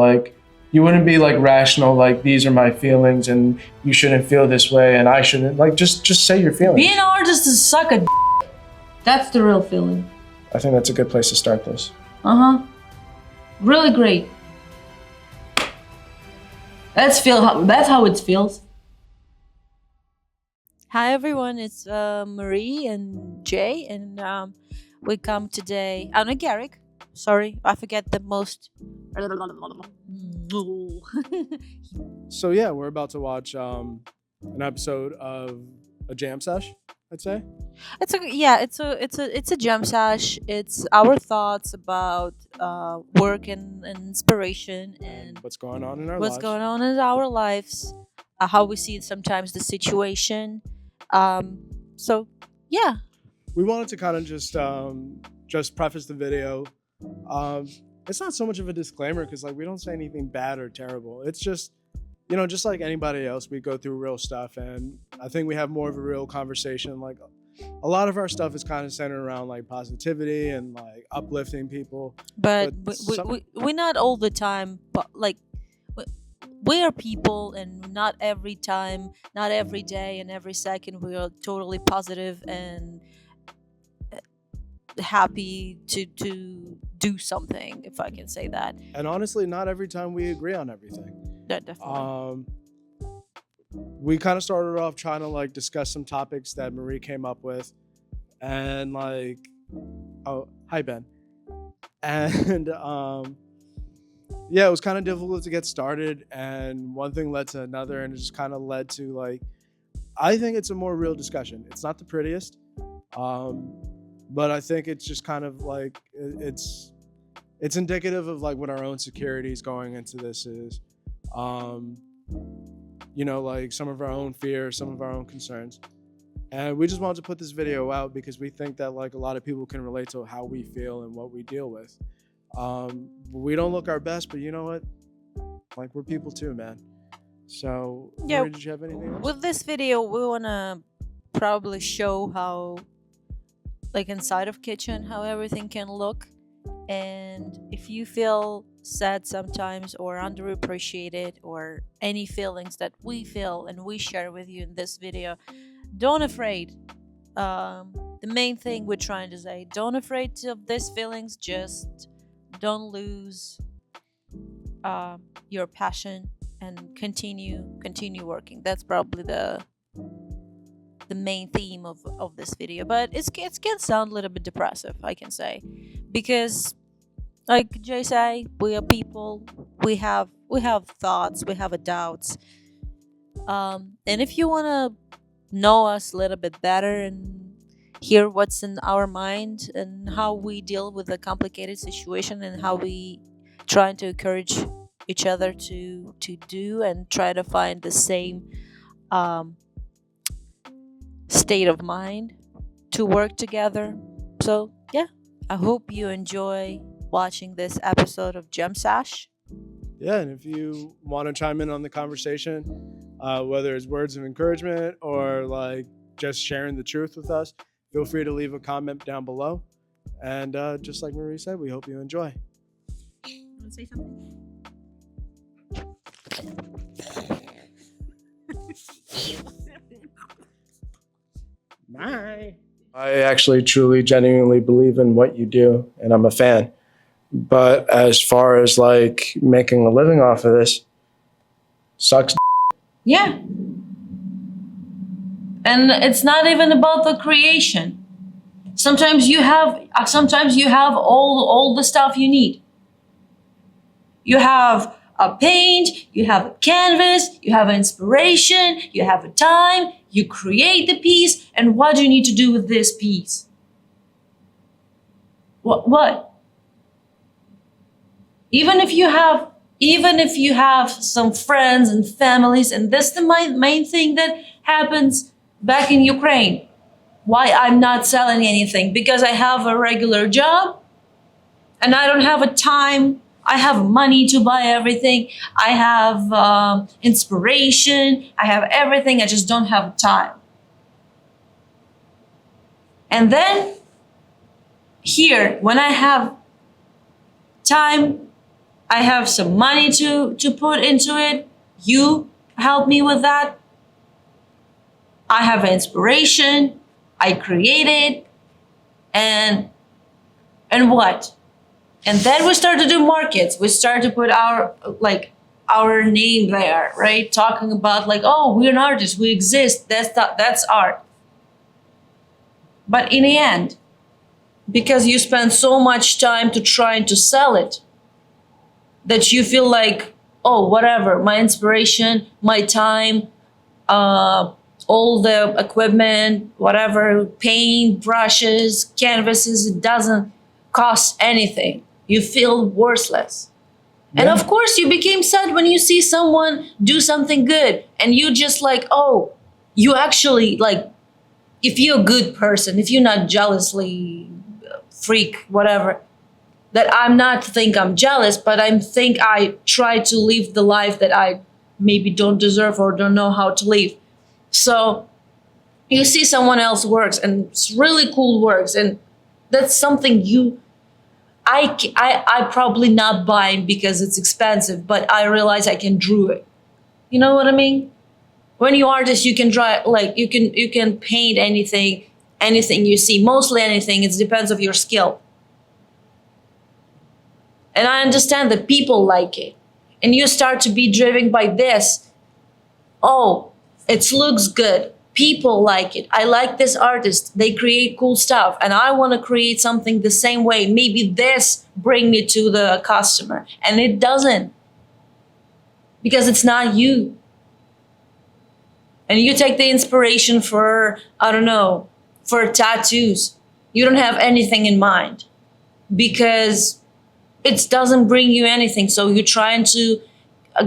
like, you wouldn't be like rational, like these are my feelings and you shouldn't feel this way and I shouldn't, like just say your feelings. Being an artist is suck a d. That's the real feeling. I think that's a good place to start this. Really great. That's how it feels. Hi everyone, it's Marie and Jay, and we come today. Oh no, Garrick. Sorry, I forget the most. So yeah, we're about to watch an episode of a JaM SESH, I'd say. It's a JaM SESH. It's our thoughts about work and inspiration and what's going on in our what's lives. going on in our lives, how we see sometimes the situation. So yeah, we wanted to kind of just preface the video. It's not so much of a disclaimer because like we don't say anything bad or terrible. It's just, you know, just like anybody else, we go through real stuff, and I think we have more of a real conversation. Like a lot of our stuff is kind of centered around like positivity and like uplifting people. But we not all the time, but like we are people, and not every time, not every day, and every second we are totally positive and happy to do something, if I can say that. And honestly, not every time we agree on everything. Yeah, definitely. We kind of started off trying to like discuss some topics that Marie came up with, and like, oh, hi Ben. And yeah, it was kind of difficult to get started, and one thing led to another, and it just kind of led to like, I think it's a more real discussion. It's not the prettiest, but I think it's just kind of like it's indicative of like what our own securities going into this is. You know, like some of our own fears, some of our own concerns. And we just wanted to put this video out because we think that like a lot of people can relate to how we feel and what we deal with. We don't look our best, but you know what? Like we're people too, man. So yeah, Marie, did you have anything else? With this video, we wanna probably show how, like inside of kitchen, how everything can look. And if you feel sad sometimes or underappreciated or any feelings that we feel and we share with you in this video, don't afraid. The main thing we're trying to say, don't afraid of these feelings, just don't lose your passion and continue working. That's probably the main theme of this video, but it can sound a little bit depressive, I can say, because like Jay say, we are people, we have thoughts, we have doubts, and if you want to know us a little bit better and hear what's in our mind and how we deal with a complicated situation and how we trying to encourage each other to do and try to find the same state of mind to work together. So yeah, I hope you enjoy watching this episode of JaM SESH. Yeah, and if you want to chime in on the conversation, whether it's words of encouragement or like just sharing the truth with us, feel free to leave a comment down below. And just like Marie said, we hope you enjoy. You want to say something? Bye. I actually, truly, genuinely believe in what you do, and I'm a fan. But as far as like making a living off of this, sucks. Yeah. And it's not even about the creation. Sometimes you have all the stuff you need. You have a paint, you have a canvas, you have inspiration, you have a time, you create the piece, and what do you need to do with this piece? What? Even if you have some friends and families, and that's the main thing that happens back in Ukraine. Why I'm not selling anything? Because I have a regular job and I don't have a time. I have money to buy everything. I have inspiration. I have everything. I just don't have time. And then here, when I have time, I have some money to put into it. You help me with that. I have inspiration. I created, and what? And then we start to do markets. We start to put our name there, right? Talking about like, oh, we're an artist. We exist. That's art. But in the end, because you spend so much time to trying to sell it, that you feel like, oh, whatever, my inspiration, my time, all the equipment, whatever, paint, brushes, canvases, it doesn't cost anything. You feel worthless. And of course, you became sad when you see someone do something good, and you just like, oh, you actually like, if you're a good person, if you're not jealously freak, whatever, that I'm not think I'm jealous, but I think I try to live the life that I maybe don't deserve or don't know how to live. So you see someone else works and it's really cool works, and that's something I probably not buying because it's expensive, but I realize I can draw it. You know what I mean? When you're artist, you can draw, like you can paint anything you see, mostly anything. It depends of your skill. And I understand that people like it, and you start to be driven by this. Oh, it looks good. People like it. I like this artist. They create cool stuff, and I want to create something the same way. Maybe this bring me to the customer, and it doesn't, because it's not you. And you take the inspiration for, I don't know, for tattoos. You don't have anything in mind because it doesn't bring you anything. So you're trying to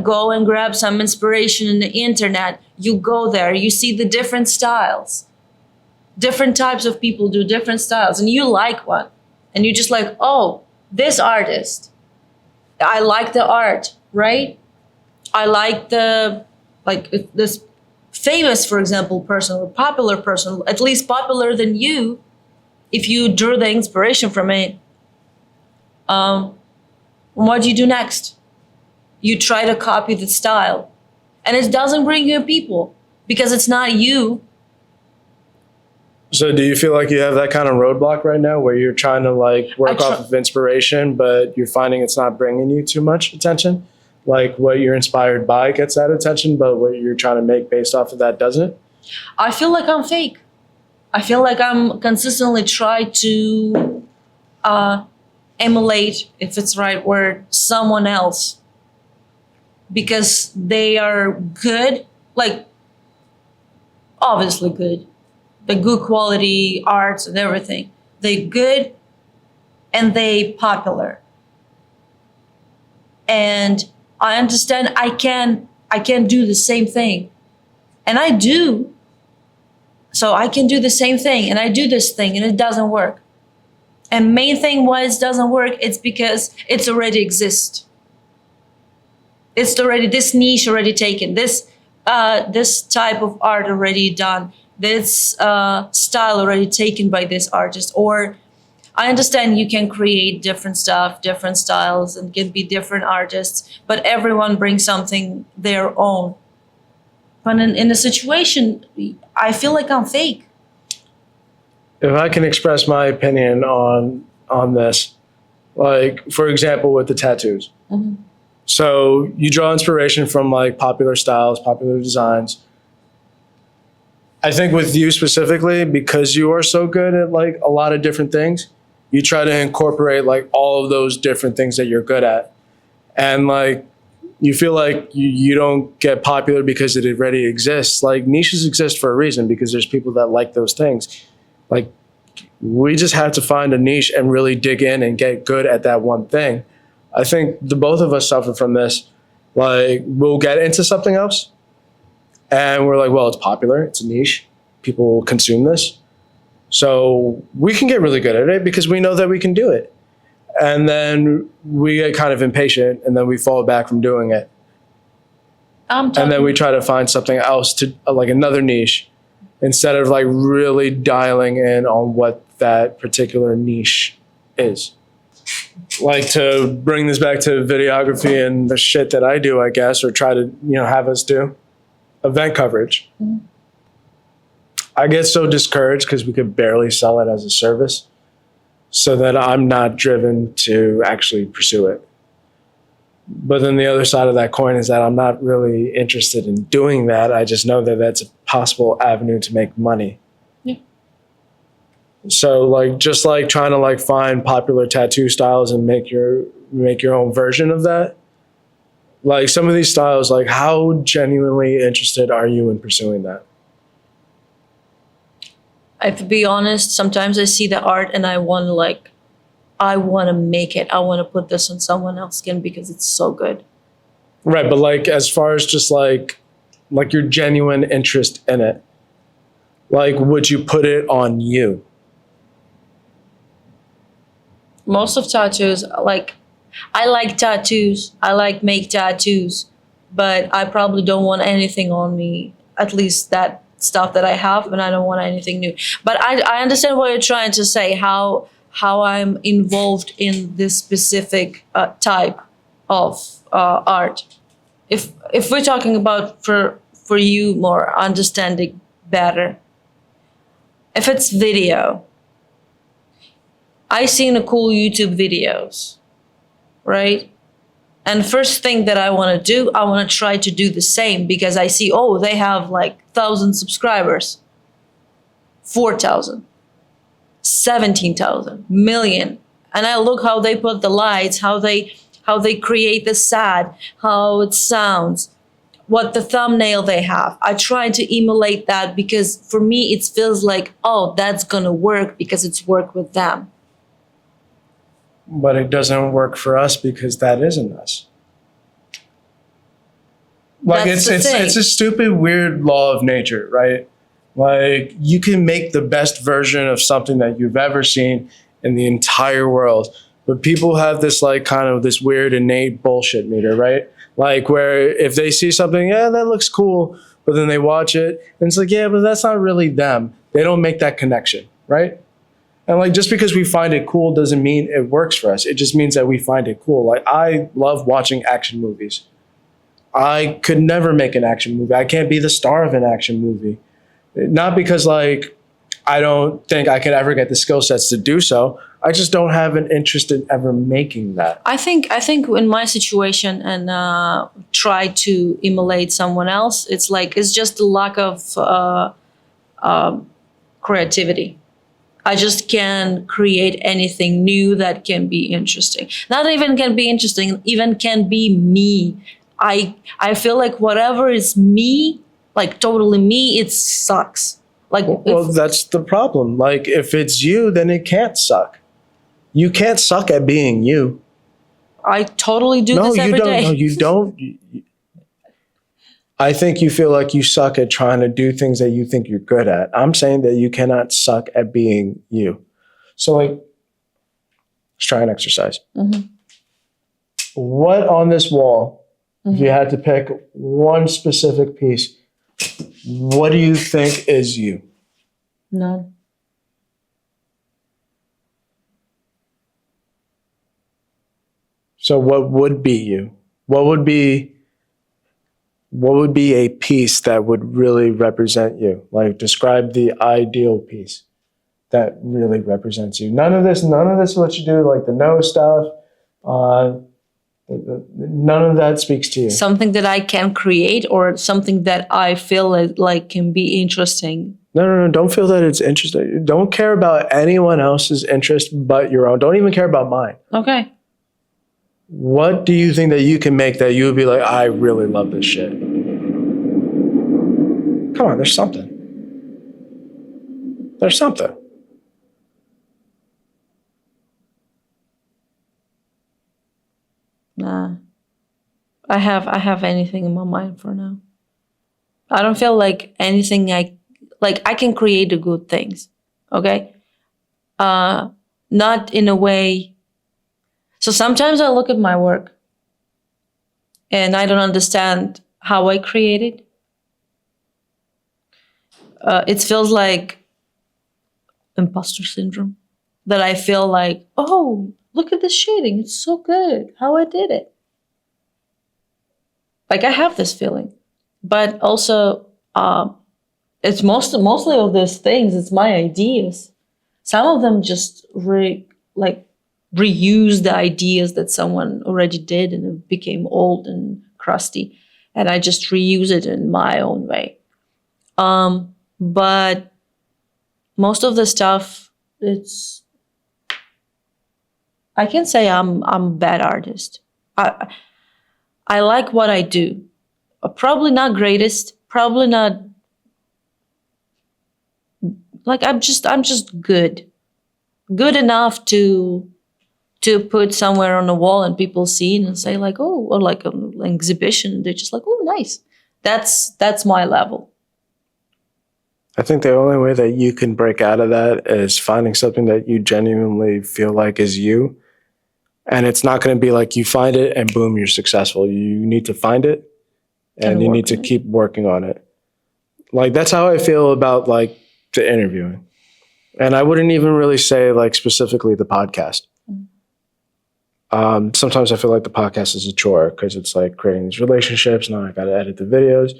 go and grab some inspiration in the internet. You go there, you see the different styles. Different types of people do different styles, and you like one. And you're just like, oh, this artist. I like the art, right? I like this famous, for example, person or popular person, at least popular than you, if you drew the inspiration from it. What do you do next? You try to copy the style, and it doesn't bring you people because it's not you. So do you feel like you have that kind of roadblock right now where you're trying to like work off of inspiration, but you're finding it's not bringing you too much attention? Like what you're inspired by gets that attention, but what you're trying to make based off of that doesn't? I feel like I'm fake. I feel like I'm consistently trying to emulate, if it's the right word, someone else because they are good, like obviously good, the good quality arts and everything. They good and they popular. And I understand I can do the same thing. And I do. So I can do the same thing, and I do this thing and it doesn't work. And main thing why it doesn't work, it's because it's already exists. It's already, this niche already taken, this type of art already done, this style already taken by this artist. Or I understand you can create different stuff, different styles, and can be different artists, but everyone brings something their own. But in a situation, I feel like I'm fake. If I can express my opinion on this, like for example with the tattoos. Mm-hmm. So you draw inspiration from like popular styles, popular designs. I think with you specifically, because you are so good at like a lot of different things, you try to incorporate like all of those different things that you're good at. And like you feel like you don't get popular because it already exists. Like niches exist for a reason because there's people that like those things. Like we just have to find a niche and really dig in and get good at that one thing. I think the both of us suffer from this. Like we'll get into something else and we're like, well, it's popular, it's a niche, people consume this. So we can get really good at it because we know that we can do it. And then we get kind of impatient and then we fall back from doing it. And then we try to find something else to like another niche instead of like really dialing in on what that particular niche is. like to bring this back to videography and the shit that I do, I guess, or try to, have us do event coverage. Mm-hmm. I get so discouraged because we could barely sell it as a service, so that I'm not driven to actually pursue it. But then the other side of that coin is that I'm not really interested in doing that. I just know that that's a possible avenue to make money. Yeah. So like, just like trying to like find popular tattoo styles and make your own version of that. Like some of these styles, like how genuinely interested are you in pursuing that? I have to be honest, sometimes I see the art and I want to make it. I want to put this on someone else's skin because it's so good. Right, but like as far as just like your genuine interest in it, like would you put it on you? Most of tattoos, I like tattoos. I like make tattoos, but I probably don't want anything on me. At least that stuff that I have, and I don't want anything new. But I understand what you're trying to say. How I'm involved in this specific type of art. If we're talking about for you more understanding better, if it's video, I seen a cool YouTube videos, right? And first thing that I want to do, I want to try to do the same because I see, oh, they have like 1,000 subscribers, 4,000, 17,000, million. And I look how they put the lights, how they create the sad, how it sounds, what the thumbnail they have. I try to emulate that because for me, it feels like, oh, that's gonna work because it's worked with them. But it doesn't work for us because that isn't us. Like it's a stupid, weird law of nature, right? Like you can make the best version of something that you've ever seen in the entire world, but people have this like kind of this weird innate bullshit meter, right? Like where if they see something, yeah, that looks cool, but then they watch it and it's like, yeah, but that's not really them. They don't make that connection, right? And like just because we find it cool doesn't mean it works for us. It just means that we find it cool. Like I love watching action movies. I could never make an action movie. I can't be the star of an action movie. Not because like I don't think I could ever get the skill sets to do so. I just don't have an interest in ever making that. I think in my situation and try to emulate someone else, it's just a lack of creativity. I just can't create anything new that can be interesting. Not even can be interesting, even can be me. I feel like whatever is me, like totally me, it sucks. Like well, that's the problem. Like if it's you, then it can't suck. You can't suck at being you. I totally do this every day. No, you don't. I think you feel like you suck at trying to do things that you think you're good at. I'm saying that you cannot suck at being you. So like, let's try an exercise. Mm-hmm. What on this wall, if you had to pick one specific piece, what do you think is you? None. So what would be you? What would be a piece that would really represent you? Like describe the ideal piece that really represents you. None of this what you do, like the nose stuff. None of that speaks to you. Something that I can create or something that I feel like can be interesting. No. Don't feel that it's interesting. Don't care about anyone else's interest but your own. Don't even care about mine. Okay. What do you think that you can make that you would be like, I really love this shit? Come on, there's something. There's something. Nah. I have anything in my mind for now. I don't feel like anything I can create the good things. Okay? Not in a way. So sometimes I look at my work and I don't understand how I created. It feels like imposter syndrome. That I feel like, oh, look at this shading. It's so good. How I did it. Like I have this feeling, but also it's mostly of those things. It's my ideas. Some of them just reuse the ideas that someone already did and it became old and crusty, and I just reuse it in my own way. But most of the stuff, I can say I'm a bad artist. I like what I do. Probably not greatest. Probably not. Like I'm just good enough to put somewhere on the wall and people see it and say like, oh, or like an exhibition. They're just like, oh, nice. That's my level. I think the only way that you can break out of that is finding something that you genuinely feel like is you. And it's not going to be like you find it and boom, you're successful. You need to find it and you need to keep working on it. Like that's how I feel about like the interviewing. And I wouldn't even really say like specifically the podcast. Sometimes I feel like the podcast is a chore because it's like creating these relationships. Now I got to edit the videos.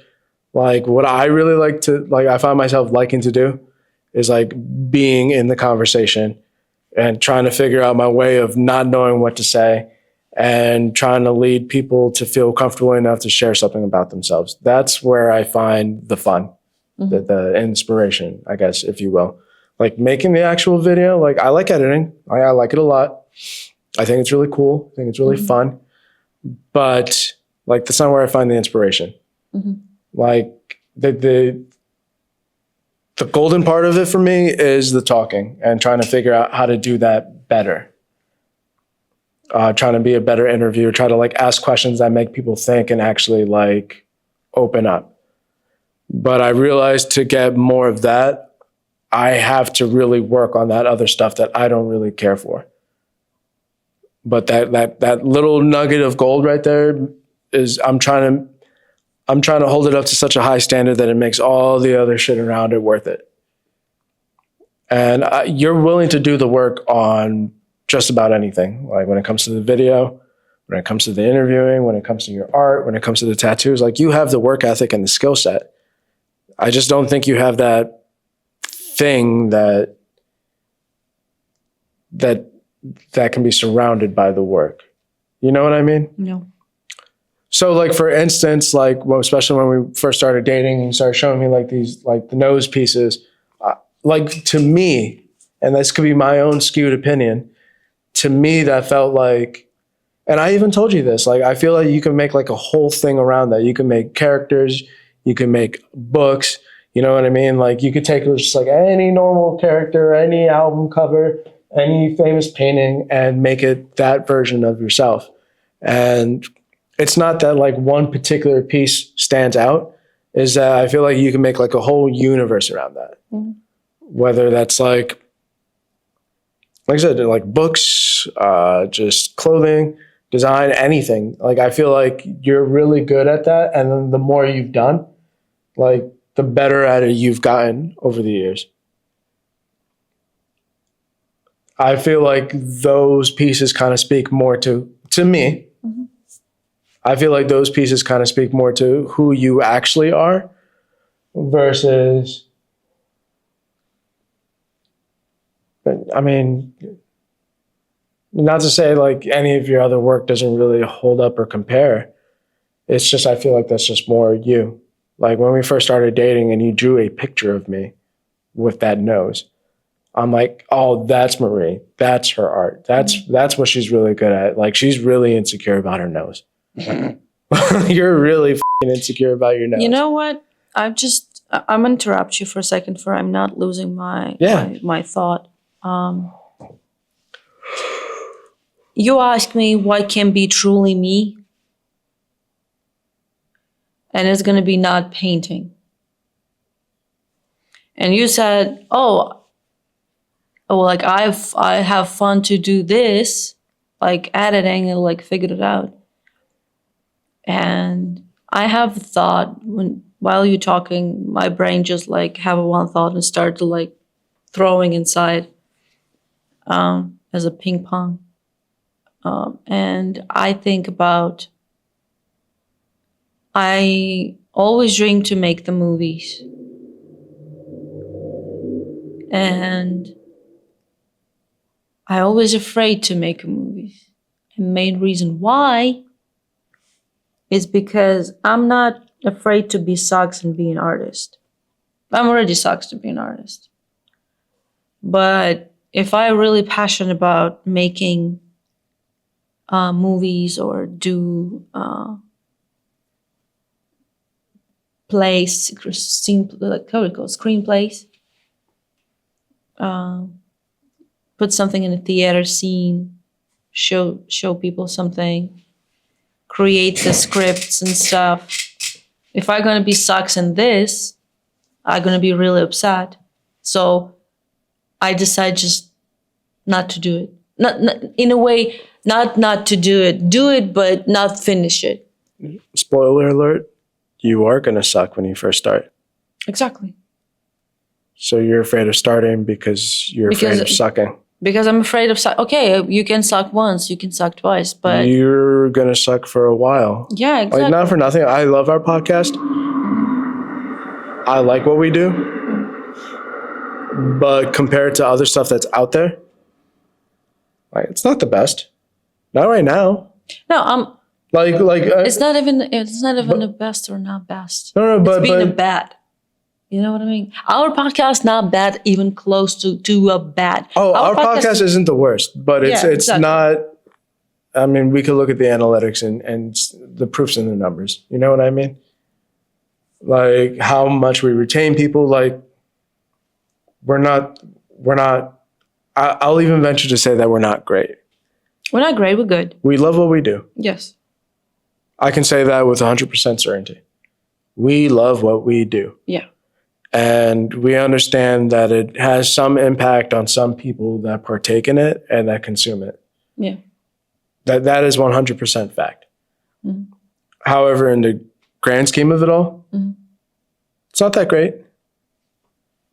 Like what I really like to, like I find myself liking to do is like being in the conversation and trying to figure out my way of not knowing what to say and trying to lead people to feel comfortable enough to share something about themselves. That's where I find the fun, the inspiration, I guess, if you will. Like making the actual video, like I like editing. I like it a lot. I think it's really cool. I think it's really fun. But like that's not where I find the inspiration. Like the golden part of it for me is the talking and trying to figure out how to do that better. Trying to be a better interviewer, try to like ask questions that make people think and actually like open up. But I realized to get more of that, I have to really work on that other stuff that I don't really care for. But that little nugget of gold right there is I'm trying to hold it up to such a high standard that it makes all the other shit around it worth it. And you're willing to do the work on just about anything. Like when it comes to the video, when it comes to the interviewing, when it comes to your art, when it comes to the tattoos, like you have the work ethic and the skill set. I just don't think you have that thing that can be surrounded by the work. You know what I mean? No. So like, for instance, like, well, especially when we first started dating and you started showing me like these, like the nose pieces, like to me, and this could be my own skewed opinion, to me that felt like, and I even told you this, like, I feel like you can make like a whole thing around that. You can make characters, you can make books, you know what I mean? Like you could take just like any normal character, any album cover, any famous painting and make it that version of yourself. And it's not that like one particular piece stands out, is that I feel like you can make like a whole universe around that. Whether that's like I said, like books, just clothing, design, anything. Like I feel like you're really good at that. And then the more you've done, like the better at it you've gotten over the years. I feel like those pieces kind of speak more to me. I feel like those pieces kind of speak more to who you actually are versus, I mean, not to say like any of your other work doesn't really hold up or compare. It's just, I feel like that's just more you. Like when we first started dating and you drew a picture of me with that nose, I'm like, oh, that's Marie. That's her art. That's what she's really good at. Like she's really insecure about her nose. You're really f***ing insecure about your nose. You know what? I'm gonna interrupt you for a second for I'm not losing my thought. You asked me what can be truly me, and it's gonna be not painting. And you said, oh, like I have fun to do this, like editing and like figured it out. And I have thought while you're talking, my brain just like have one thought and started to like throwing inside as a ping pong. And I think about, I always dreamed to make the movies. And I always afraid to make movies. And main reason why is because I'm not afraid to be sucks and be an artist. I'm already sucks to be an artist. But if I'm really passionate about making movies or do plays, screenplays, put something in a theater scene, show people something, create the scripts and stuff. If I'm gonna be sucks in this, I'm gonna be really upset. So I decide just not to do it. Not in a way, not to do it, but not finish it. Spoiler alert, you are going to suck when you first start. Exactly. So you're afraid of starting because you're afraid of sucking. Because I'm afraid of suck. Okay, you can suck once, you can suck twice, but you're going to suck for a while. Yeah, exactly. Like, not for nothing. I love our podcast. I like what we do. But compared to other stuff that's out there, like, it's not the best. Not right now. No, I'm like it's not even the best or not best. No, it's being a bad. You know what I mean? Our podcast not bad, even close to a bad. Oh, our podcast isn't the worst, but it's exactly. Not. I mean, we could look at the analytics and the proofs in the numbers. You know what I mean? Like how much we retain people. Like we're not. I'll even venture to say that we're not great. We're not great. We're good. We love what we do. Yes. I can say that with 100% certainty. We love what we do. Yeah. And we understand that it has some impact on some people that partake in it and that consume it. Yeah. That is 100% fact. Mm-hmm. However, in the grand scheme of it all, it's not that great.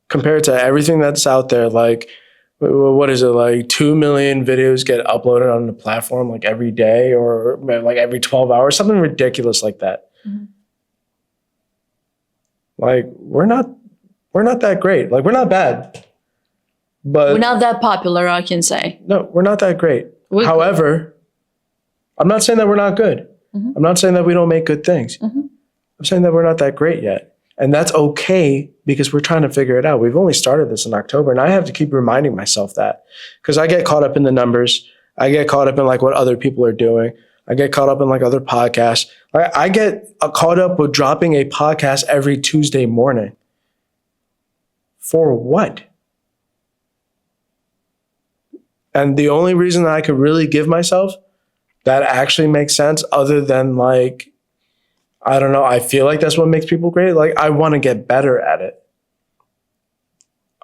Compared to everything that's out there, like, what is it, like 2 million videos get uploaded on the platform like every day or like every 12 hours, something ridiculous like that. Mm-hmm. Like, we're not that great. Like, we're not bad. But we're not that popular, I can say. No, we're not that great. However, I'm not saying that we're not good. Mm-hmm. I'm not saying that we don't make good things. Mm-hmm. I'm saying that we're not that great yet. And that's okay because we're trying to figure it out. We've only started this in October, and I have to keep reminding myself that because I get caught up in the numbers. I get caught up in like what other people are doing. I get caught up in like other podcasts. I get caught up with dropping a podcast every Tuesday morning. For what? And the only reason that I could really give myself that actually makes sense other than like, I don't know, I feel like that's what makes people great. Like, I want to get better at it.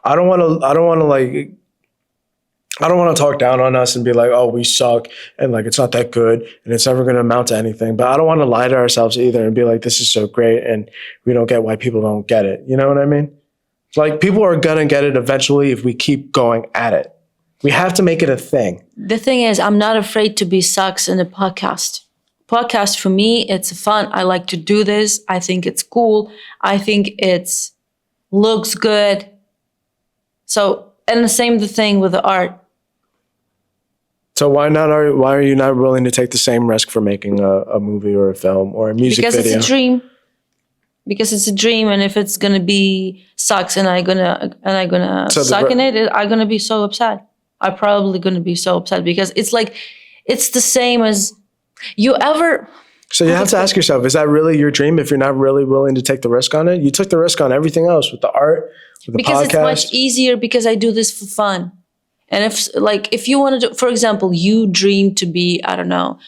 I don't want to talk down on us and be like, oh, we suck and like it's not that good and it's never going to amount to anything. But I don't want to lie to ourselves either and be like, this is so great and we don't get why people don't get it. You know what I mean? Like, people are going to get it eventually if we keep going at it. We have to make it a thing. The thing is, I'm not afraid to be sucks in a podcast. Podcast for me, it's fun. I like to do this. I think it's cool. I think it's looks good. So, and the same thing with the art. So why are you not willing to take the same risk for making a movie or a film or a music video? Because it's a dream. Because it's a dream, and if it's gonna be sucks and I'm gonna suck in it, I'm gonna be so upset. I'm probably gonna be so upset because it's like it's the same as you ever. So you have to ask yourself, is that really your dream if you're not really willing to take the risk on it? You took the risk on everything else with the art, with the podcast. Because it's much easier because I do this for fun. And if you want to do, for example, you dream to be, I don't know,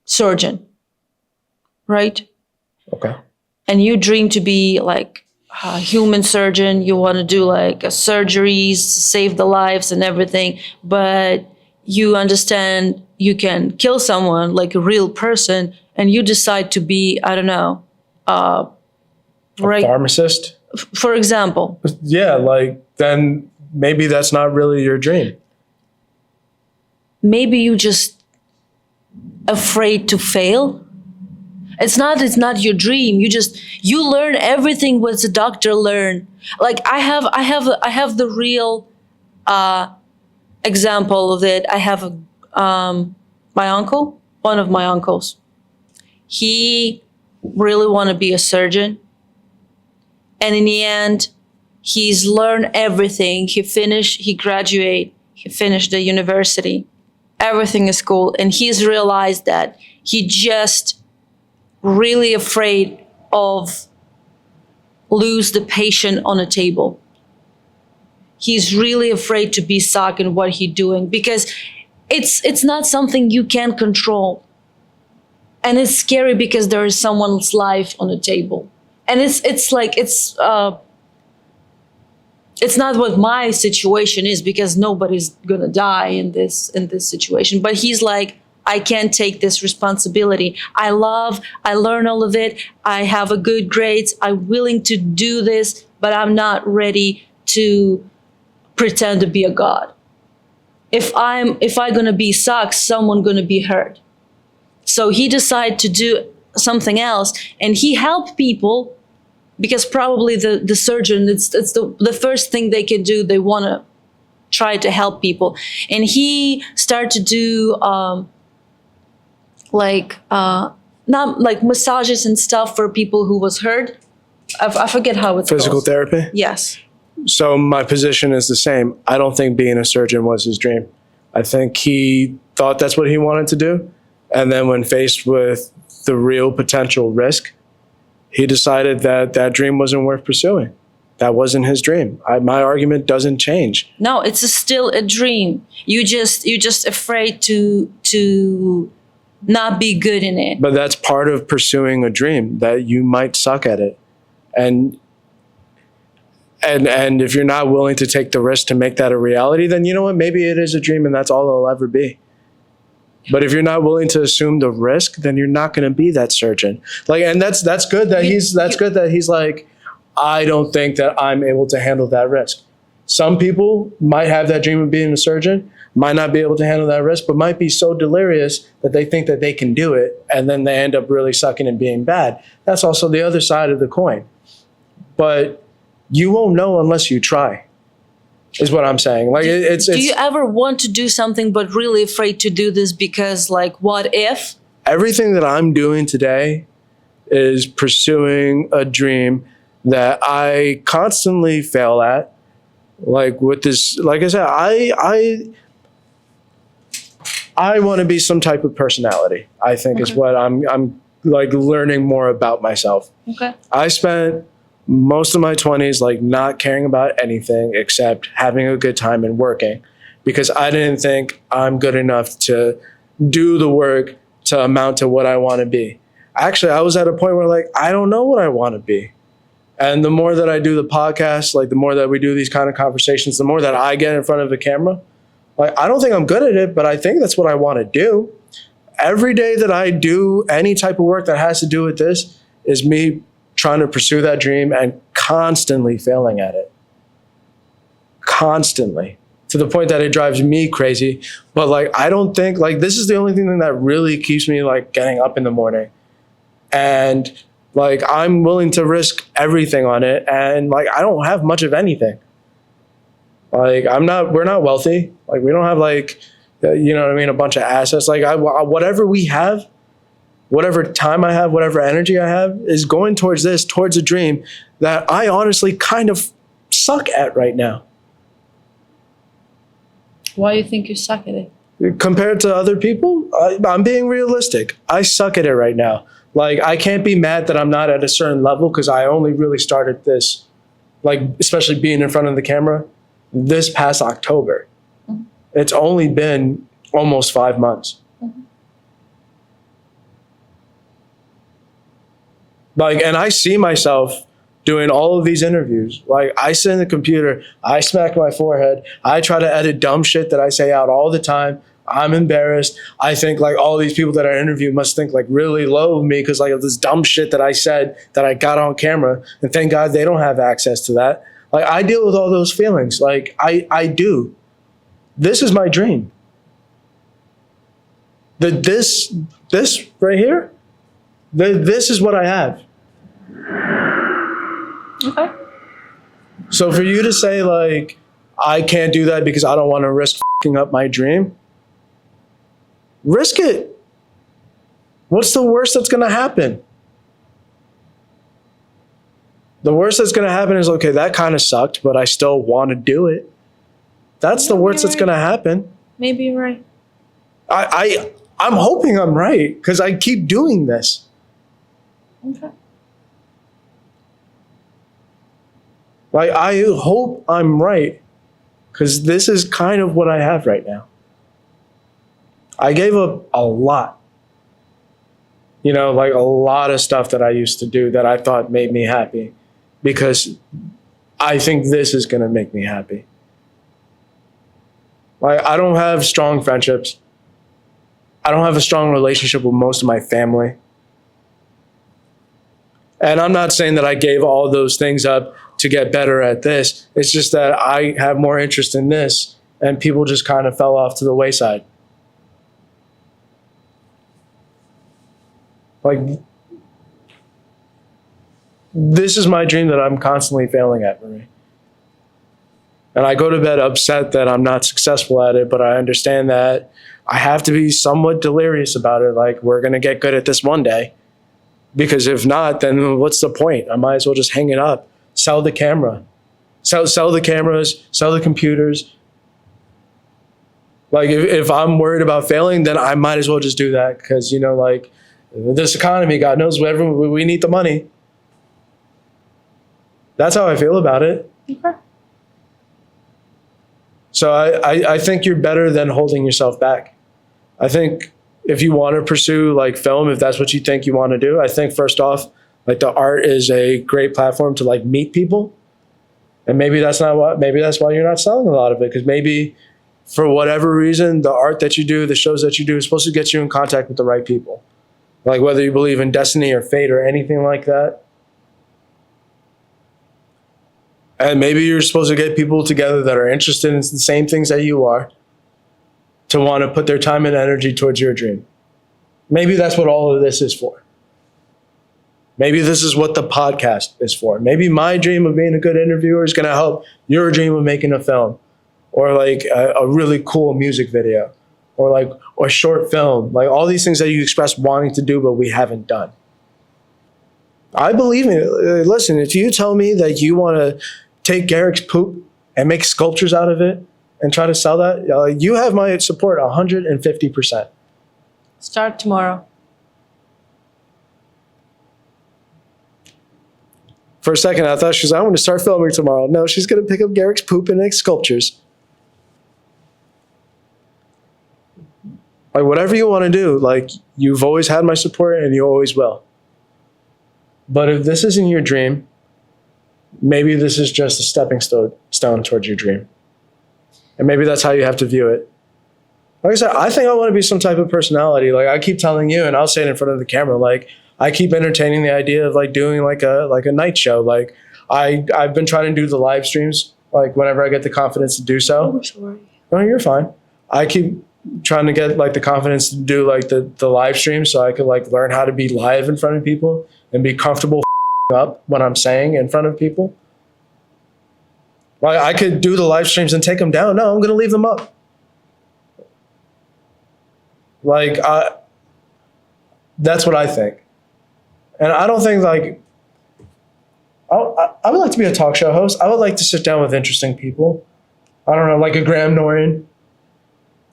surgeon, right? Okay. And you dream to be like a human surgeon. You want to do like surgeries, save the lives and everything. But you understand you can kill someone like a real person and you decide to be, I don't know, a pharmacist? For example. Yeah, like then maybe that's not really your dream. maybe you just afraid to fail. It's not your dream. You learn everything what the doctor learned. Like I have the real example of it. I have my uncle, one of my uncles. He really want to be a surgeon, and in the end, he's learned everything. He graduate, he finished the university. Everything is cool, and he's realized that he just really afraid of lose the patient on a table. He's really afraid to be stuck in what he's doing because it's not something you can control. And it's scary because there is someone's life on the table. And it's not what my situation is because nobody's gonna die in this situation. But he's like, I can't take this responsibility. I learn all of it. I have a good grades. I'm willing to do this, but I'm not ready to pretend to be a god. If I'm gonna be sucked, someone gonna be hurt. So he decided to do something else, and he helped people because probably the surgeon, it's the first thing they can do. They wanna try to help people, and he started to do not like massages and stuff for people who was hurt. I forget how it's Physical called. therapy? Yes. So my position is the same. I don't think being a surgeon was his dream. I think he thought that's what he wanted to do. And then when faced with the real potential risk, he decided that that dream wasn't worth pursuing. That wasn't his dream. My argument doesn't change. No, it's still a dream. You're just afraid to not be good in it. But that's part of pursuing a dream, that you might suck at it. And if you're not willing to take the risk to make that a reality, then you know what? Maybe it is a dream and that's all it'll ever be. But if you're not willing to assume the risk, then you're not going to be that surgeon. Like, and that's good that good that he's like, I don't think that I'm able to handle that risk. Some people might have that dream of being a surgeon, might not be able to handle that risk, but might be so delirious that they think that they can do it, and then they end up really sucking and being bad. That's also the other side of the coin. But you won't know unless you try, is what I'm saying. Like, do you ever want to do something but really afraid to do this because, like, what if? Everything that I'm doing today is pursuing a dream that I constantly fail at. Like with this, like I said, I want to be some type of personality, I think is what I'm like learning more about myself. Okay. I spent most of my 20s like not caring about anything except having a good time and working, because I didn't think I'm good enough to do the work to amount to what I want to be. Actually, I was at a point where like, I don't know what I want to be. And the more that I do the podcast, like the more that we do these kind of conversations, the more that I get in front of a camera, like I don't think I'm good at it, but I think that's what I want to do. Every day that I do any type of work that has to do with this is me trying to pursue that dream and constantly failing at it. Constantly. To the point that it drives me crazy. But like, I don't think, like, this is the only thing that really keeps me like getting up in the morning. And like, I'm willing to risk everything on it. And like, I don't have much of anything. Like, we're not wealthy. Like, we don't have like, you know what I mean? A bunch of assets. Like whatever we have, whatever time I have, whatever energy I have is going towards this, towards a dream that I honestly kind of suck at right now. Why do you think you suck at it? Compared to other people, I'm being realistic. I suck at it right now. Like, I can't be mad that I'm not at a certain level because I only really started this, like, especially being in front of the camera, this past October. Mm-hmm. It's only been almost 5 months. Mm-hmm. Like, and I see myself doing all of these interviews. Like, I sit in the computer, I smack my forehead, I try to edit dumb shit that I say out all the time. I'm embarrassed. I think like all these people that I interview must think like really low of me because like of this dumb shit that I said that I got on camera. And thank God they don't have access to that. Like, I deal with all those feelings. Like, I do. This is my dream. This right here, this is what I have. Okay. So for you to say like, I can't do that because I don't want to risk f***ing up my dream, risk it. What's the worst that's going to happen? The worst that's going to happen is, okay, that kind of sucked, but I still want to do it. That's the worst that's going to happen. Maybe you're right. I'm hoping I'm right because I keep doing this. Okay. Like, I hope I'm right because this is kind of what I have right now. I gave up a lot. You know, like a lot of stuff that I used to do that I thought made me happy because I think this is going to make me happy. Like, I don't have strong friendships. I don't have a strong relationship with most of my family. And I'm not saying that I gave all those things up to get better at this. It's just that I have more interest in this, and people just kind of fell off to the wayside. Like, this is my dream that I'm constantly failing at, Marie. And I go to bed upset that I'm not successful at it, but I understand that I have to be somewhat delirious about it. Like, we're going to get good at this one day. Because if not, then what's the point? I might as well just hang it up, sell the camera, sell the cameras, sell the computers. Like, if I'm worried about failing, then I might as well just do that. Because, you know, like, this economy, God knows whatever, we need the money. That's how I feel about it. Okay. So I think you're better than holding yourself back. I think if you want to pursue like film, if that's what you think you want to do, I think first off, like the art is a great platform to like meet people. And maybe that's why you're not selling a lot of it. Because maybe for whatever reason, the art that you do, the shows that you do is supposed to get you in contact with the right people. Like whether you believe in destiny or fate or anything like that. And maybe you're supposed to get people together that are interested in the same things that you are to want to put their time and energy towards your dream. Maybe that's what all of this is for. Maybe this is what the podcast is for. Maybe my dream of being a good interviewer is going to help your dream of making a film or like a really cool music video or like a short film, like all these things that you express wanting to do but we haven't done. I believe in it. Listen, if you tell me that you want to take Garrick's poop and make sculptures out of it and try to sell that, you have my support 150%. Start tomorrow. For a second, I thought she was, I want to start filming tomorrow. No, she's going to pick up Garrick's poop and make sculptures. Like, whatever you want to do, like, you've always had my support and you always will. But if this isn't your dream, maybe this is just a stepping stone towards your dream. And maybe that's how you have to view it. Like I said, I think I want to be some type of personality. Like I keep telling you, and I'll say it in front of the camera, like I keep entertaining the idea of like doing like a night show. Like I've been trying to do the live streams, like whenever I get the confidence to do so. Oh, sorry. No, you're fine. I keep trying to get like the confidence to do like the live stream so I could like learn how to be live in front of people and be comfortable up what I'm saying in front of people. Like I could do the live streams and take them down. No, I'm going to leave them up. Like that's what I think. And I don't think like, I would like to be a talk show host. I would like to sit down with interesting people. I don't know, like a Graham Norton.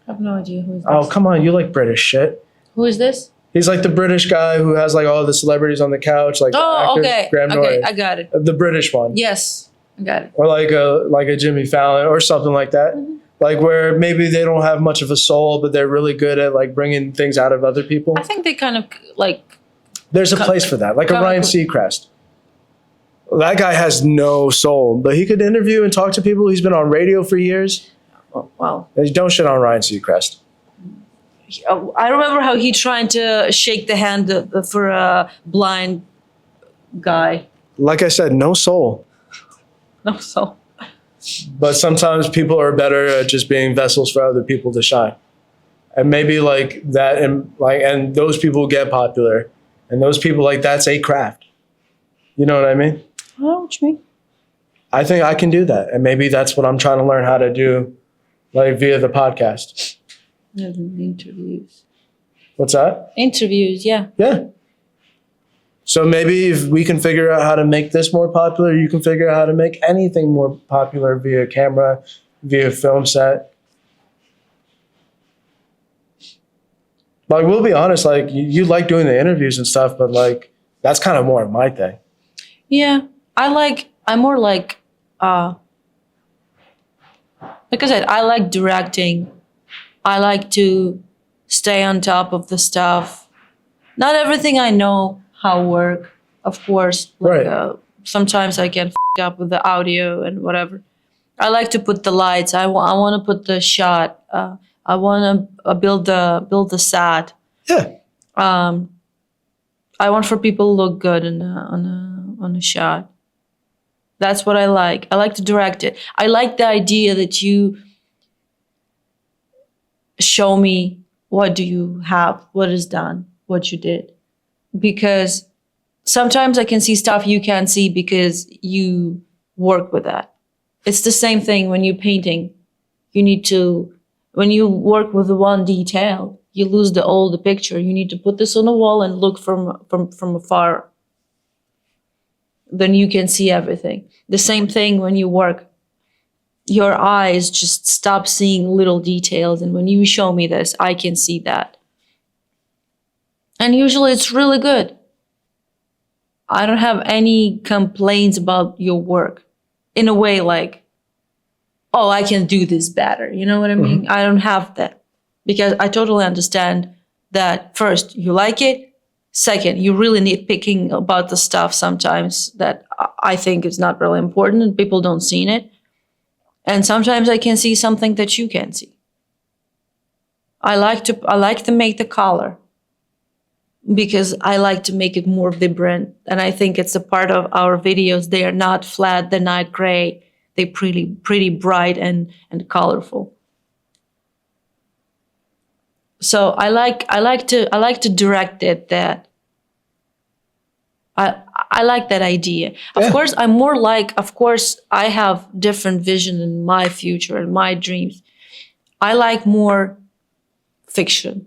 I have no idea who is this. Oh, come on, you like British shit. Who is this? He's like the British guy who has like all the celebrities on the couch, like Oh, actors. okay. Graham Okay, Norton. I got it. The British one. Yes, I got it. Or like a Jimmy Fallon or something like that. Mm-hmm. Like where maybe they don't have much of a soul, but they're really good at like bringing things out of other people. I think they kind of like. There's a place for that, like a Ryan Seacrest. That guy has no soul, but he could interview and talk to people. He's been on radio for years. Wow. Don't shit on Ryan Seacrest. I remember how he tried to shake the hand for a blind guy. Like I said, no soul. No, so. But sometimes people are better at just being vessels for other people to shine. and maybe like that, and those people get popular, and those people like that's a craft. You know what I mean? I know what you mean. I think I can do that, and maybe that's what I'm trying to learn how to do, like via the podcast. Interviews. What's that? Interviews, yeah. Yeah. So maybe if we can figure out how to make this more popular, you can figure out how to make anything more popular via camera, via film set. Like, we'll be honest, like, you like doing the interviews and stuff, but like, that's kind of more of my thing. Yeah, I'm more like I said, I like directing. I like to stay on top of the stuff. Not everything I know how work, of course. Like, Right. Sometimes I get up with the audio and whatever. I like to put the lights. I want to put the shot. I want to build the set. Yeah. I want for people to look good on a shot. That's what I like. I like to direct it. I like the idea that you show me what do you have, what is done, what you did. Because sometimes I can see stuff you can't see because you work with that. It's the same thing when you're painting. When you work with one detail, you lose the picture. You need to put this on the wall and look from afar. Then you can see everything. The same thing when you work. Your eyes just stop seeing little details. And when you show me this, I can see that. And usually it's really good. I don't have any complaints about your work. In a way, like, oh, I can do this better. You know what I mean? I don't have that. Because I totally understand that first, you like it. Second, you really need picking about the stuff sometimes that I think is not really important and people don't see it. And sometimes I can see something that you can't see. I like to make the color because I like to make it more vibrant. And I think it's a part of our videos. They are not flat, they're not gray. They're pretty bright and colorful. So I like to direct it that I like that idea. Yeah. Of course, I'm more like, of course, I have different vision in my future and my dreams. I like more fiction.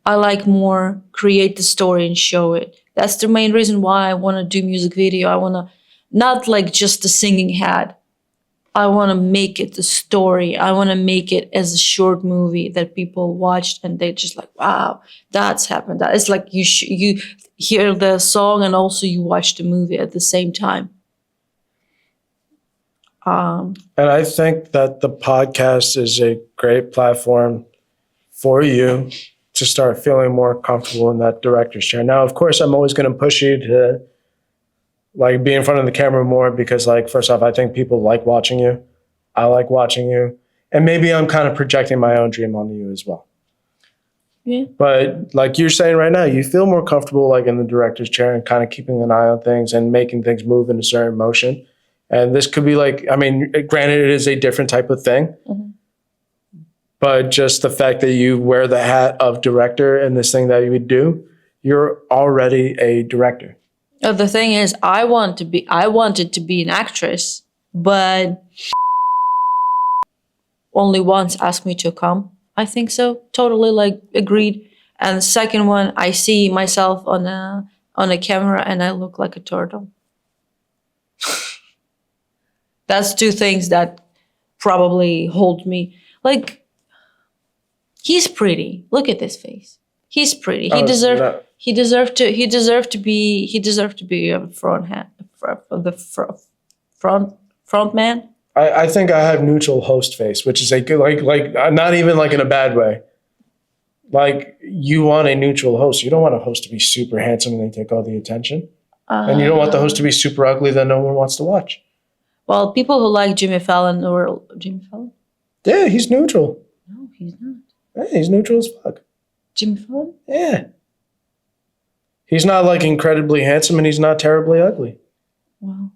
I like more create the story and show it. That's the main reason why I want to do music video. I want to, not like just a singing head. I want to make it a story. I want to make it as a short movie that people watched and they just like, wow, that's happened. It's like you hear the song and also you watch the movie at the same time. And I think that the podcast is a great platform for you to start feeling more comfortable in that director's chair. Now, of course, I'm always going to push you to like be in front of the camera more because, like, first off, I think people like watching you. I like watching you. And maybe I'm kind of projecting my own dream onto you as well. Yeah. But like you're saying right now, you feel more comfortable like in the director's chair and kind of keeping an eye on things and making things move in a certain motion. And this could be like, I mean, granted, it is a different type of thing. Mm-hmm. But just the fact that you wear the hat of director and this thing that you would do, you're already a director. The thing is, I wanted to be an actress, but only once asked me to come. I think so. Totally like agreed. And the second one, I see myself on a camera and I look like a turtle. That's two things that probably hold me. Like, he's pretty. Look at this face. He's pretty. He deserved to be a front man. I think I have neutral host face, which is a good like not even like in a bad way. Like, you want a neutral host. You don't want a host to be super handsome and they take all the attention. And you don't want the host to be super ugly that no one wants to watch. Well, people who like Jimmy Fallon or Jimmy Fallon? Yeah, he's neutral. No, he's not. Yeah, he's neutral as fuck. Jimmy Fallon? Yeah. He's not like incredibly handsome and he's not terribly ugly. Wow.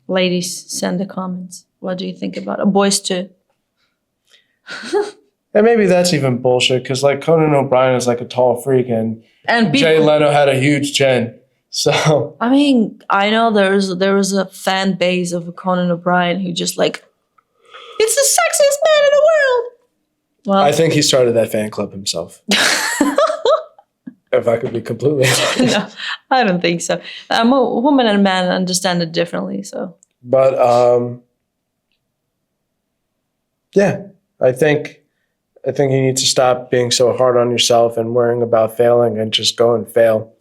Ladies, send the comments. What do you think about it? Boys too. And maybe that's even bullshit because like Conan O'Brien is like a tall freak and Jay Leno had a huge chin. So I mean, I know there was a fan base of Conan O'Brien who just like, it's the sexiest man in the world. Well, I think he started that fan club himself. If I could be completely honest. No, I don't think so. A woman and a man understand it differently. So, but yeah, I think you need to stop being so hard on yourself and worrying about failing and just go and fail.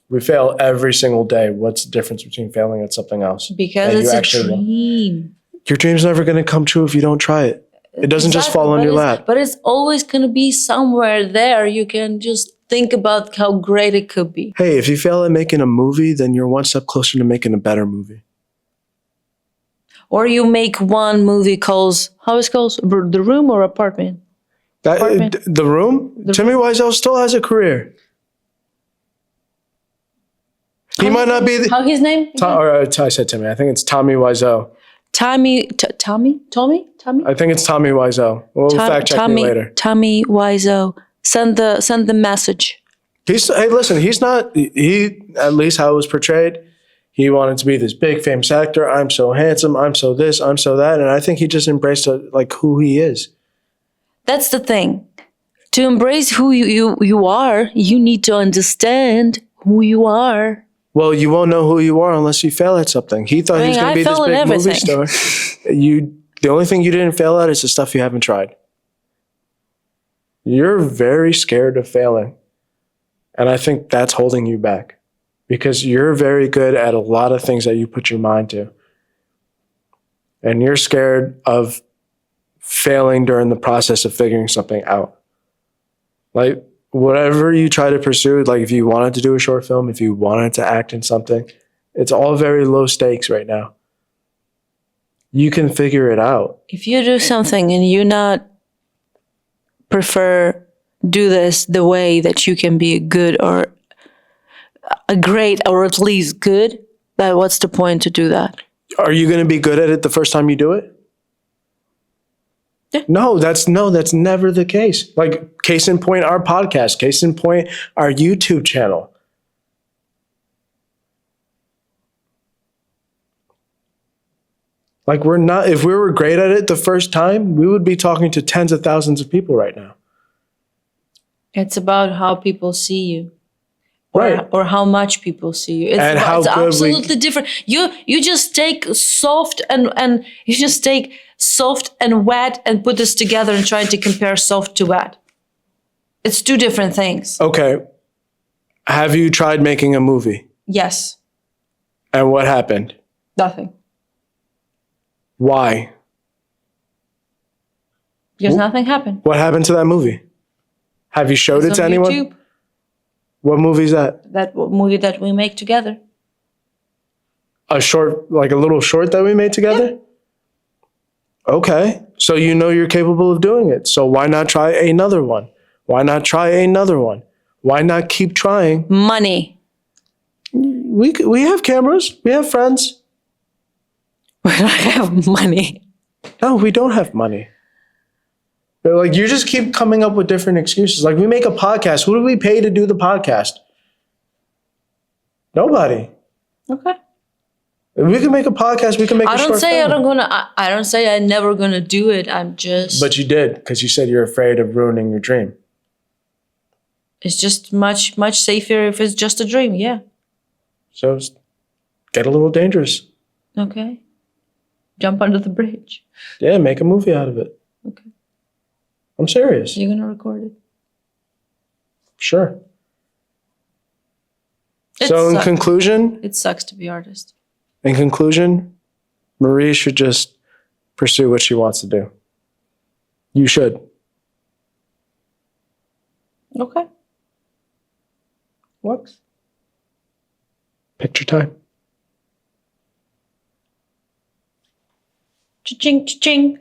We fail every single day. What's the difference between failing and something else? Because it's a dream. Your dream's never going to come true if you don't try it. It doesn't just fall on your lap. But it's always going to be somewhere there. You can just think about how great it could be. Hey, if you fail at making a movie, then you're one step closer to making a better movie. Or you make one movie called, how is it called? The Room or Apartment? The Room? Timmy Wiseau still has a career. He might not be how his name? I said Timmy. I think it's Tommy Wiseau. Tommy? I think it's Tommy Wiseau. We'll fact check me later. Tommy Wiseau. Send the message. Hey, listen, he at least how it was portrayed, he wanted to be this big famous actor. I'm so handsome, I'm so this, I'm so that. And I think he just embraced like who he is. That's the thing. To embrace who you are, you need to understand who you are. Well, you won't know who you are unless you fail at something. He thought he was going to be this big movie star. The only thing you didn't fail at is the stuff you haven't tried. You're very scared of failing. And I think that's holding you back because you're very good at a lot of things that you put your mind to. And you're scared of failing during the process of figuring something out. Like whatever you try to pursue, like if you wanted to do a short film, if you wanted to act in something, it's all very low stakes right now. You can figure it out. If you do something and you not do this the way that you can be good or a great or at least good, then what's the point to do that? Are you going to be good at it the first time you do it? Yeah. No, that's never the case. Like case in point, our podcast, case in point, our YouTube channel. Like if we were great at it the first time, we would be talking to tens of thousands of people right now. It's about how people see you. Right. Or how much people see you. It's absolutely different. You just take soft and you just take soft and wet and put this together and trying to compare soft to wet. It's two different things. Okay. Have you tried making a movie? Yes. And what happened? Nothing. Why? Because nothing happened. What happened to that movie? Have you showed it to anyone? YouTube. What movie is that? That movie that we make together. A short, like a little short that we made together? Yeah. Okay. So you know you're capable of doing it. So why not try another one? Why not try another one? Why not keep trying? Money. We have cameras. We have friends. We don't have money. No, we don't have money. But like you just keep coming up with different excuses. Like we make a podcast. Who do we pay to do the podcast? Nobody. Okay. If we can make a podcast, we can make a short film. I don't say I'm never gonna do it. I'm just. But you did, because you said you're afraid of ruining your dream. It's just much safer if it's just a dream. Yeah. So get a little dangerous. Okay. Jump under the bridge. Yeah, make a movie out of it. Okay. I'm serious. You're gonna record it? Sure. In conclusion... It sucks to be artist. In conclusion, Marie should just pursue what she wants to do. You should. Okay. Works. Picture time. Cha-ching, cha-ching.